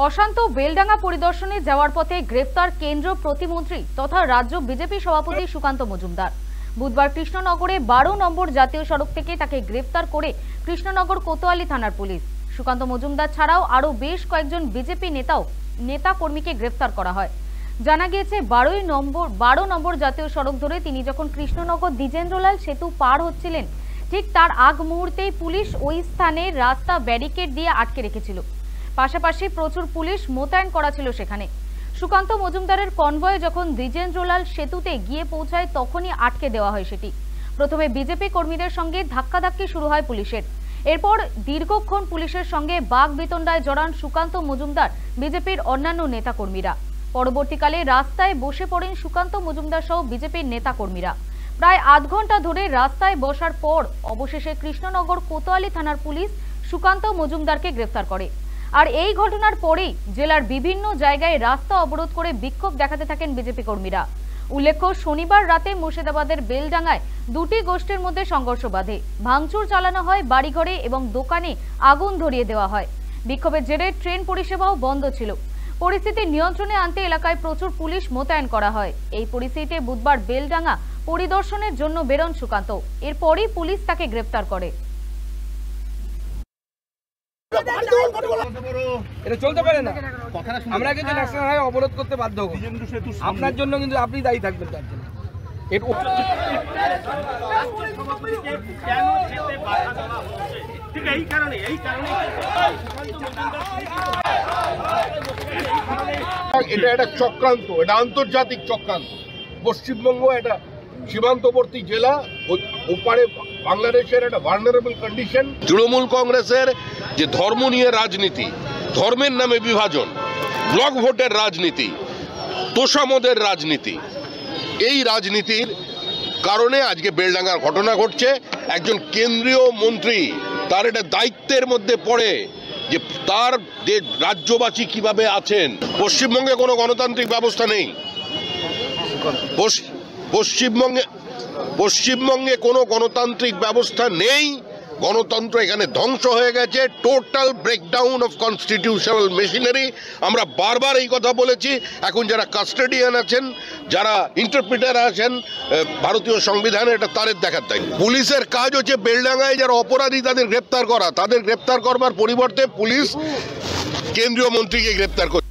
অশান্ত বেলডাঙ্গা পরিদর্শনে যাওয়ার পথে গ্রেফতার কেন্দ্র প্রতিমন্ত্রী তথা রাজ্য বিজেপি সভাপতি সুকান্ত মজুমদার। বুধবার কৃষ্ণনগরে 12 নম্বর জাতীয় সড়ক থেকে তাকে গ্রেফতার করে কৃষ্ণনগর কোতোয়ালি থানার পুলিশ। সুকান্ত মজুমদার ছাড়াও আরও বেশ কয়েকজন বিজেপি নেতা কর্মীকে গ্রেফতার করা হয়। জানা গিয়েছে 12 নম্বর জাতীয় সড়ক ধরে তিনি যখন কৃষ্ণনগর দ্বিজেন্দ্রলাল সেতু পার হচ্ছিলেন, ঠিক তার আগ মুহূর্তেই পুলিশ ওই স্থানে রাস্তা ব্যারিকেড দিয়ে আটকে রেখেছিল। পাশাপাশি প্রচুর পুলিশ মোতায়েন করা ছিল সেখানে। সুকান্ত মজুমদারের কনভয় যখন দ্বিজেন্দ্রলাল সেতুতে গিয়ে পৌঁছায় তখনই আটকে দেওয়া হয় সেটি। প্রথমে বিজেপি কর্মীদের সঙ্গে ধাক্কাধাক্কি শুরু হয় পুলিশের। এরপর দীর্ঘক্ষণ পুলিশের সঙ্গে বাগবিতণ্ডায় জড়ান সুকান্ত মজুমদার বিজেপির অন্যান্য নেতাকর্মীরা। পরবর্তীকালে রাস্তায় বসে পড়েন সুকান্ত মজুমদার সহ বিজেপির নেতাকর্মীরা। প্রায় আধ ঘন্টা ধরে রাস্তায় বসার পর অবশেষে কৃষ্ণনগর কোতোয়ালি থানার পুলিশ সুকান্ত মজুমদারকে গ্রেফতার করে। আর এই ঘটনার পরেই জেলার বিভিন্ন জায়গায় রাস্তা অবরোধ করে বিক্ষোভ দেখাতে থাকেন বিজেপি কর্মীরা। উল্লেখ্য, শনিবার রাতে মুর্শিদাবাদের বেলডাঙ্গায় দুটি গোষ্ঠীর মধ্যে সংঘর্ষ বাধে। ভাঙচুর চালানো হয় বাড়িঘরে এবং দোকানে আগুন ধরিয়ে দেওয়া হয়। বিক্ষোভের জেরে ট্রেন পরিষেবাও বন্ধ ছিল। পরিস্থিতি নিয়ন্ত্রণে আনতে এলাকায় প্রচুর পুলিশ মোতায়েন করা হয়। এই পরিস্থিতিতে বুধবার বেলডাঙ্গা পরিদর্শনের জন্য বেরোন সুকান্ত। এরপরই পুলিশ তাকে গ্রেফতার করে। এটা চলতে পারে না, আমরা কিন্তু ন্যাশনাল হাইওয়ে অবরোধ করতে বাধ্য হব। আপনার জন্য কিন্তু আপনি দায়ী থাকবেন তার জন্য। এটা একটা চক্রান্ত, এটা আন্তর্জাতিক চক্রান্ত। পশ্চিমবঙ্গ একটা সীমান্তবর্তী জেলা, ওপারে বাংলাদেশের একটা ভালনারেবল কন্ডিশন। তৃণমূল কংগ্রেসের যে ধর্ম নিয়ে রাজনীতি, ধর্মের নামে বিভাজন, ব্লক ভোটের রাজনীতি, তোষামদের রাজনীতি, এই রাজনীতির কারণে আজকে বেলডাঙ্গার ঘটনা ঘটছে। একজন কেন্দ্রীয় মন্ত্রী, তার এটা দায়িত্বের মধ্যে পড়ে যে তার যে রাজ্যবাসী কিভাবে আছেন। পশ্চিমবঙ্গে কোনো গণতান্ত্রিক ব্যবস্থা নেই। পশ্চিমবঙ্গে কোনো গণতান্ত্রিক ব্যবস্থা নেই। গণতন্ত্র এখানে ধ্বংস হয়ে গেছে। Total breakdown of constitutional machinery. আমরা বারবার এই কথা বলেছি। এখন যারা কাস্টোডিয়ান আছেন, যারা ইন্টারপ্রিটার আছেন ভারতীয় সংবিধানে, এটা তাদের দেখার দায়িত্ব। পুলিশের কাজ হচ্ছে বেলডাঙ্গায় যারা অপরাধী তাদের গ্রেপ্তার করা। তাদের গ্রেপ্তার করবার পরিবর্তে পুলিশ কেন্দ্রীয় মন্ত্রীকে গ্রেপ্তার করে।